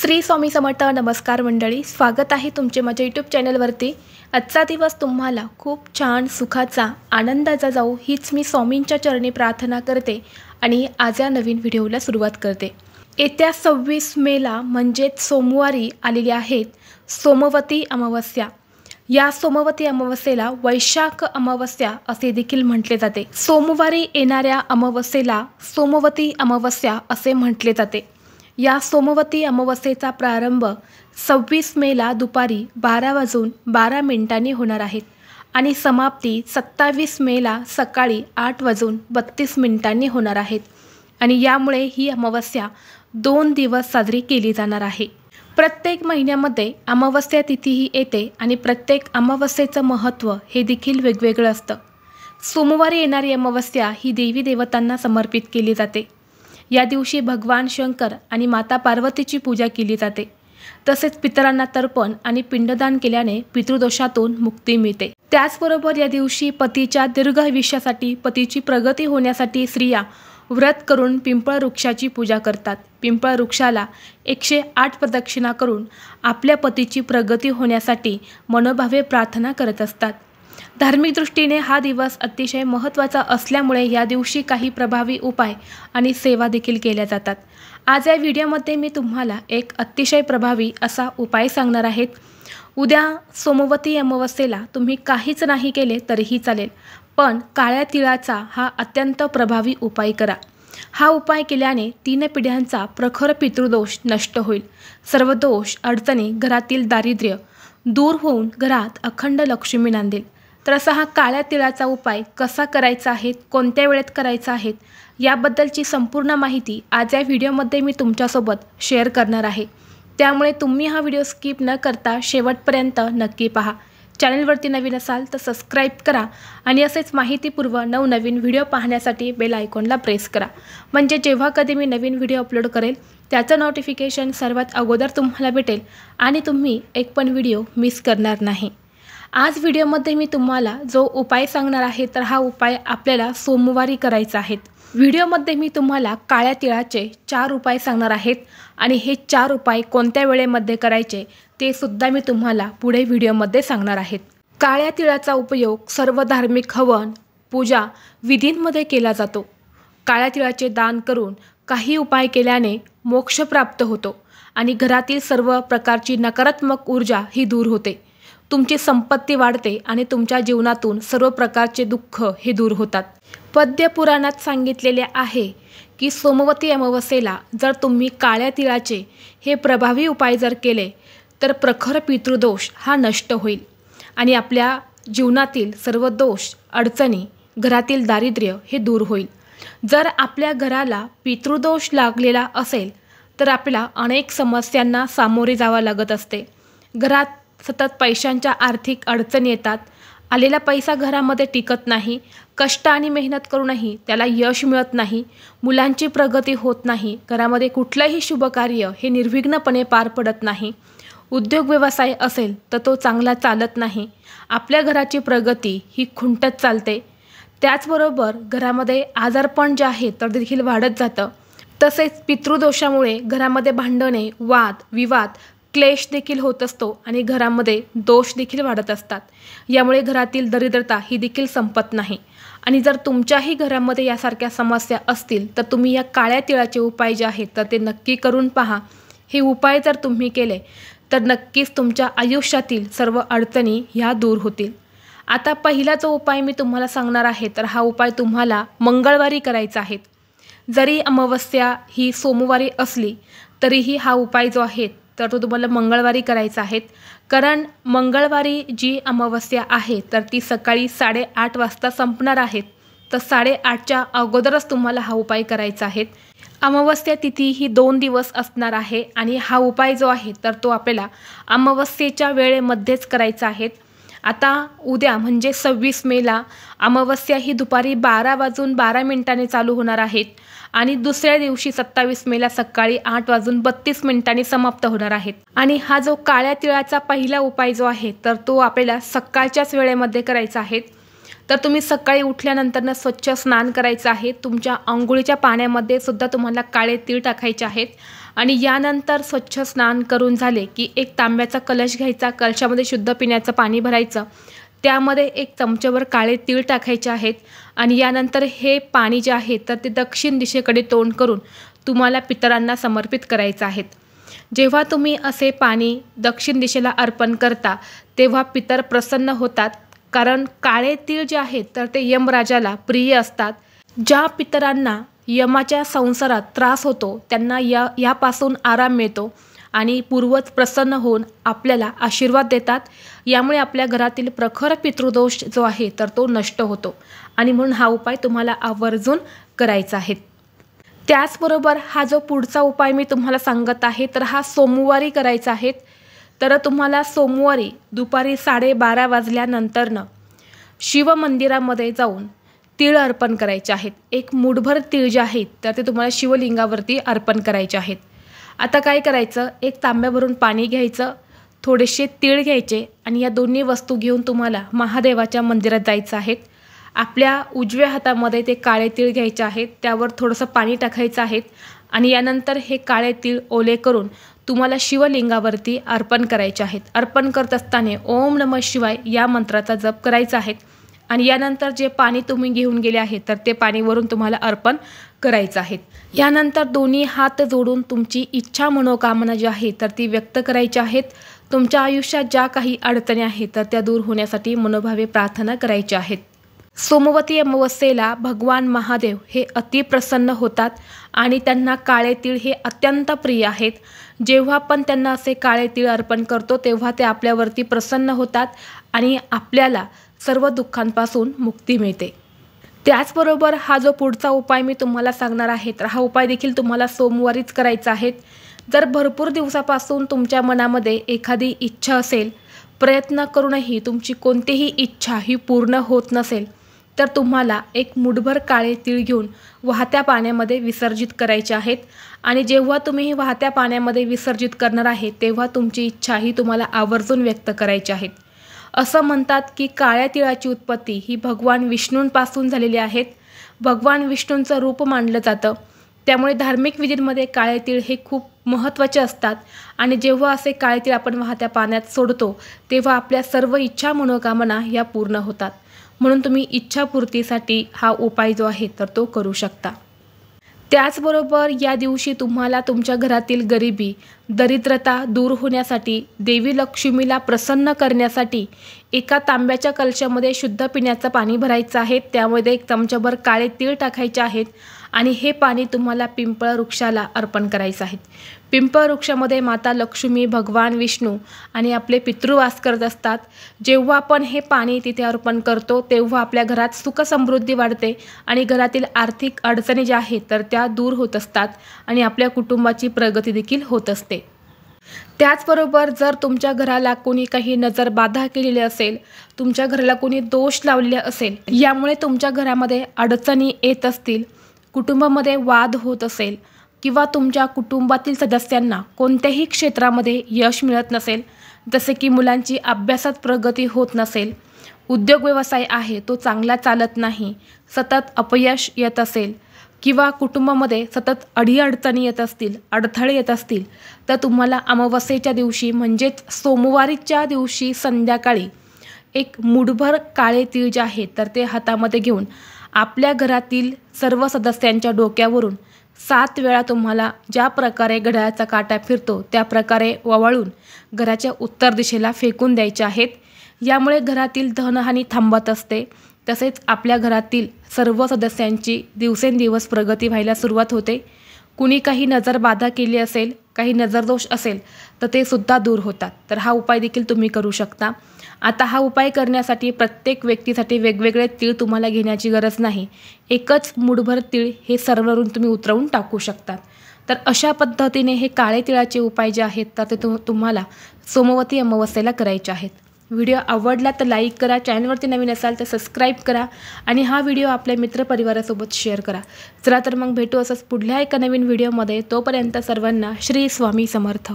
श्री स्वामी समर्थ। नमस्कार मंडळी, स्वागत आहे तुमचे माझ्या यूट्यूब चॅनलवरती। आजचा दिवस तुम्हाला खूप छान सुखाचा आनंदाचा जाऊ हीच मी स्वामींच्या चरणी प्रार्थना करते आणि आज या नवीन व्हिडिओला सुरुवात करते। येत्या 26 मेला म्हणजेच सोमवारी आलेली आहेत सोमवती अमावस्या। या सोमवती अमावस्येला वैशाख अमावस्या असे देखील म्हटले जाते। सोमवारी येणाऱ्या अमावस्येला सोमवती अमावस्या असे म्हटले जाते। या सोमवती अमावस्येचा प्रारंभ 26 मेला दुपारी 12:12 होणार आहेत आणि समाप्ती 27 मेला सकाळी 8:32 होणार आहेत आणि यामुळे ही अमावस्या 2 दिवस साजरी केली जाणार आहे। प्रत्येक महिन्यामध्ये अमावस्या तिथीही येते आणि प्रत्येक अमावस्येचं महत्त्व हे देखील वेगवेगळं असतं। सोमवारी येणारी अमावस्या ही देवी देवतांना समर्पित केली जाते। या दिवशी भगवान शंकर आणि माता पार्वतीची पूजा केली जाते। तसेच पितरांना तर्पण आणि पिंडदान केल्याने पितृदोषातून मुक्ती मिळते। त्याचबरोबर या दिवशी पतीच्या दीर्घ आयुष्यासाठी, पतीची प्रगती होण्यासाठी स्त्रिया व्रत करून पिंपळ वृक्षाची पूजा करतात। पिंपळ वृक्षाला 108 प्रदक्षिणा करून आपल्या पतीची प्रगती होण्यासाठी मनोभावे प्रार्थना करत असतात। धार्मिक दृष्टीने हा दिवस अतिशय महत्त्वाचा असल्यामुळे या दिवशी काही प्रभावी उपाय आणि सेवा देखील केल्या जातात। आज या व्हिडिओमध्ये मी तुम्हाला एक अतिशय प्रभावी असा उपाय सांगणार आहे। उद्या सोमवती अमावस्येला तुम्ही काहीच नाही केले तरीही चालेल, पण काळ्या तिळाचा हा अत्यंत प्रभावी उपाय करा। हा उपाय केल्याने 3 पिढ्यांचा प्रखर पितृदोष नष्ट होईल। सर्व दोष, अडचणी, घरातील दारिद्र्य दूर होऊन घरात अखंड लक्ष्मी नांदेल। तर असा हा काळ्या तिळाचा उपाय कसा करायचा आहे, कोणत्या वेळेत करायचा आहे, याबद्दलची संपूर्ण माहिती आज या व्हिडिओमध्ये मी तुमच्यासोबत शेअर करणार आहे। त्यामुळे तुम्ही हा व्हिडिओ स्किप न करता शेवटपर्यंत नक्की पहा। चॅनलवरती नवीन असाल तर सबस्क्राईब करा आणि असेच माहितीपूर्व नवनवीन व्हिडिओ पाहण्यासाठी बेल आयकॉनला प्रेस करा, म्हणजे जेव्हा कधी मी नवीन व्हिडिओ अपलोड करेल त्याचं नोटिफिकेशन सर्वात अगोदर तुम्हाला भेटेल आणि तुम्ही एक पण व्हिडिओ मिस करणार नाही। आज व्हिडिओमध्ये मी तुम्हाला जो उपाय सांगणार आहे तर हा उपाय आपल्याला सोमवारी करायचा आहे। व्हिडिओमध्ये मी तुम्हाला काळ्या तिळाचे 4 उपाय सांगणार आहेत आणि हे 4 उपाय कोणत्या वेळेमध्ये करायचे ते सुद्धा मी तुम्हाला पुढे व्हिडिओमध्ये सांगणार आहे। काळ्या तिळाचा उपयोग सर्व धार्मिक हवन, पूजा, विधींमध्ये केला जातो। काळ्या तिळाचे दान करून काही उपाय केल्याने मोक्ष प्राप्त होतो आणि घरातील सर्व प्रकारची नकारात्मक ऊर्जा ही दूर होते। तुमची संपत्ती वाढते आणि तुमच्या जीवनातून सर्व प्रकारचे दुःख हे दूर होतात। पद्यपुराणात सांगितलेले आहे की सोमवती अमावस्येला जर तुम्ही काळ्या तिळाचे हे प्रभावी उपाय जर केले तर प्रखर पितृदोष हा नष्ट होईल आणि आपल्या जीवनातील सर्व दोष, अडचणी, घरातील दारिद्र्य हे दूर होईल। जर आपल्या घराला पितृदोष लागलेला असेल तर आपल्याला अनेक समस्यांना सामोरे जावं लागत असते। घरात सतत पैशांच्या आर्थिक अडचणी येतात, आलेला पैसा घरामध्ये टिकत नाही, कष्ट आणि मेहनत करूनही त्याला यश मिळत नाही, मुलांची प्रगती होत नाही, घरामध्ये कुठलंही शुभकार्य हे निर्विघ्नपणे पार पडत नाही, उद्योग व्यवसाय असेल तर तो चांगला चालत नाही, आपल्या घराची प्रगती ही खुंटत चालते। त्याचबरोबर घरामध्ये आजारपण जे आहे तर देखील वाढत जातं। तसेच पितृदोषामुळे घरामध्ये भांडणे, वाद विवाद, क्लेश देखील होत असतो आणि घरामध्ये दोष देखील वाढत असतात। यामुळे घरातील दरिद्रता ही देखील संपत नाही आणि जर तुमच्याही घरामध्ये यासारख्या समस्या असतील तर तुम्ही या काळ्या तिळाचे उपाय जे आहेत तर ते नक्की करून पहा। हे उपाय जर तुम्ही केले तर नक्कीच तुमच्या आयुष्यातील सर्व अडचणी ह्या दूर होतील। आता पहिला जो उपाय मी तुम्हाला सांगणार आहे तर हा उपाय तुम्हाला मंगळवारी करायचा आहे। जरी अमावस्या ही सोमवारी असली तरीही हा उपाय जो आहे तर तो तुम्हाला मंगळवारी करायचा आहे, कारण मंगळवारी जी अमावस्या आहे तर ती सकाळी 8:30 वाजता संपणार आहे। तर 8:30च्या अगोदरच तुम्हाला हा उपाय करायचा आहे। अमावस्या तिथी ही 2 दिवस असणार आहे आणि हा उपाय जो आहे तर तो आपल्याला अमावस्येच्या वेळेमध्येच करायचा आहे। आता उद्या म्हणजे 26 मेला अमावस्या ही दुपारी 12:12 चालू होणार आहेत आणि दुसऱ्या दिवशी 27 मेला सकाळी 8:32 समाप्त होणार आहेत। आणि हा जो काळ्या तिळाचा पहिला उपाय जो आहे तर तो आपल्याला सकाळच्याच वेळेमध्ये करायचा आहे। तर तुम्ही सकाळी उठल्यानंतर स्वच्छ स्नान करायचं आहे। तुमच्या अंघोळीच्या पाण्यामध्ये सुद्धा तुम्हाला काळे तीळ टाकायचे आहेत आणि यानंतर स्वच्छ स्नान करून झाले की एक तांब्याचा कलश घ्यायचा, कलशामध्ये शुद्ध पिण्याचं पाणी भरायचं, त्यामध्ये 1 चमच्याभर काळे तीळ टाकायचे आहेत आणि यानंतर हे पाणी जे आहे तर ते दक्षिण दिशेकडे तोंड करून तुम्हाला पितरांना समर्पित करायचं आहे। जेव्हा तुम्ही असे पाणी दक्षिण दिशेला अर्पण करता तेव्हा पितर प्रसन्न होतात, कारण काळे तीळ जे आहेत तर ते यमराजाला प्रिय असतात। ज्या पितरांना यमाच्या संसारात त्रास होतो त्यांना यापासून आराम मिळतो आणि पूर्वज प्रसन्न होऊन आपल्याला आशीर्वाद देतात। यामुळे आपल्या घरातील प्रखर पितृदोष जो आहे तर तो नष्ट होतो आणि म्हणून हा उपाय तुम्हाला आवर्जून करायचा आहे। त्याचबरोबर हा जो पुढचा उपाय मी तुम्हाला सांगत आहे तर हा सोमवारी करायचा आहे। तर तुम्हाला सोमवारी दुपारी 12:30 वाजल्यानंतरनं शिव मंदिरामध्ये जाऊन तीळ अर्पण करायचे आहेत। 1 मूठभर तीळ जे आहेत तर ते तुम्हाला शिवलिंगावरती अर्पण करायचे आहेत। आता काय करायचं, 1 तांब्या भरून पाणी घ्यायचं, थोडेसे तीळ घ्यायचे आणि या दोन्ही वस्तू घेऊन तुम्हाला महादेवाच्या मंदिरात जायचं आहे। आपल्या उजव्या हातामध्ये ते काळे तीळ घ्यायचे आहेत, त्यावर थोडंसं पाणी टाकायचं आहे आणि यानंतर हे काळे तीळ ओले करून तुम्हाला शिवलिंगावरती अर्पण करायचे आहेत। अर्पण करत असताना ओम नमः शिवाय या मंत्राचा जप करायचा आहे आणि यानंतर जे पाणी तुम्ही घेऊन गेले आहे तर ते पाणी वरून तुम्हाला अर्पण करायचं आहे। यानंतर दोन्ही हात जोडून तुमची इच्छा मनोकामना जी आहे तर ती व्यक्त करायची आहेत। तुमच्या आयुष्यात ज्या काही अडचणी आहेत तर त्या दूर होण्यासाठी मनोभावे प्रार्थना करायची आहेत। सोमवती अमावस्येला भगवान महादेव हे अति प्रसन्न होतात आणि त्यांना काळे तीळ हे अत्यंत प्रिय आहेत। जेव्हा पण त्यांना असे काळे तीळ अर्पण करतो तेव्हा ते आपल्यावरती प्रसन्न होतात आणि आपल्याला सर्व दुःखांपासून मुक्ती मिळते। त्याचबरोबर हा जो पुढचा उपाय मी तुम्हाला सांगणार आहे तर हा उपाय देखील तुम्हाला सोमवारीच करायचा आहे। जर भरपूर दिवसापासून तुमच्या मनामध्ये एखादी इच्छा असेल, प्रयत्न करूनही तुमची कोणतीही इच्छा ही पूर्ण होत नसेल तर तुम्हाला 1 मूठभर काळे तीळ घेऊन वाहत्या पाण्यामध्ये विसर्जित करायचे आहेत आणि जेव्हा तुम्ही वाहत्या पाण्यामध्ये विसर्जित करणार आहे तेव्हा तुमची इच्छा ही तुम्हाला आवर्जून व्यक्त करायची आहे। असं म्हणतात की काळ्या तिळाची उत्पत्ती ही भगवान विष्णूंपासून झालेली आहे। भगवान विष्णूंचं रूप मानलं जातं, त्यामुळे धार्मिक विधींमध्ये काळे तीळ हे खूप महत्त्वाचे असतात आणि जेव्हा असे काळे तीळ आपण वाहत्या पाण्यात सोडतो तेव्हा आपल्या सर्व इच्छा मनोकामना या पूर्ण होतात। म्हणून तुम्ही इच्छापूर्तीसाठी हा उपाय जो आहे तर तो करू शकता। त्याचबरोबर या दिवशी तुम्हाला तुमच्या घरातील गरिबी, दरिद्रता दूर होण्यासाठी, देवी लक्ष्मीला प्रसन्न करण्यासाठी 1 तांब्याच्या कलशामध्ये शुद्ध पिण्याचं पाणी भरायचं आहे, त्यामध्ये 1 चमचाभर काळे तीळ टाकायचे आहेत आणि हे पाणी तुम्हाला पिंपळ वृक्षाला अर्पण करायचं आहे। पिंपळ वृक्षामध्ये माता लक्ष्मी, भगवान विष्णू आणि आपले पितृ वास करत असतात। जेव्हा आपण हे पाणी तिथे अर्पण करतो तेव्हा आपल्या घरात सुख समृद्धी वाढते आणि घरातील आर्थिक अडचणी ज्या आहेत तर त्या दूर होत असतात आणि आपल्या कुटुंबाची प्रगती देखील होत असते। त्याचबरोबर जर तुमच्या घराला कोणी काही नजर बाधा केलेली असेल, तुमच्या घराला कोणी दोष लावलेले असेल, यामुळे तुमच्या घरामध्ये अडचणी येत असतील, कुटुंबामध्ये वाद होत असेल किंवा तुमच्या कुटुंबातील सदस्यांना कोणत्याही क्षेत्रामध्ये यश मिळत नसेल, जसे की मुलांची अभ्यासात प्रगती होत नसेल, उद्योग व्यवसाय आहे तो चांगला चालत नाही, सतत अपयश येत असेल किंवा कुटुंबामध्ये सतत अडीअडचणी येत असतील, अडथळे येत असतील, तर तुम्हाला अमावस्येच्या दिवशी म्हणजेच सोमवारीच्या दिवशी संध्याकाळी 1 मूठभर काळे तीळ जे आहेत तर ते हातामध्ये घेऊन आपल्या घरातील सर्व सदस्यांच्या डोक्यावरून 7 वेळा तुम्हाला ज्या प्रकारे घड्याळाचा काटा फिरतो त्या प्रकारे ववाळून घराच्या उत्तर दिशेला फेकून द्यायचे आहेत। यामुळे घरातील धनहानी थांबत असते, तसेच आपल्या घरातील सर्व सदस्यांची दिवसेंदिवस प्रगती व्हायला सुरुवात होते। कुणी काही नजर बाधा केली असेल, काही नजरदोष असेल तर ते सुद्धा दूर होतात। तर हा उपाय देखील तुम्ही करू शकता। आता हा उपाय करण्यासाठी प्रत्येक व्यक्तीसाठी वेगवेगळे तीळ तुम्हाला घेण्याची गरज नाही, 1च मूठभर तीळ हे सर्वरून तुम्ही उतरवून टाकू शकता। तर अशा पद्धतीने हे काळे तिळाचे उपाय जे आहेत तर ते तुम्हाला सोमवती अमावस्येला करायचे आहेत। व्हिडिओ आवडला तर लाईक करा, चॅनलवरती नवीन असाल तर सबस्क्राईब करा आणि हा व्हिडिओ आपल्या मित्रपरिवारासोबत शेअर करा। चला तर मग भेटू असंच पुढल्या एका नवीन व्हिडिओमध्ये। तोपर्यंत सर्वांना श्री स्वामी समर्थ।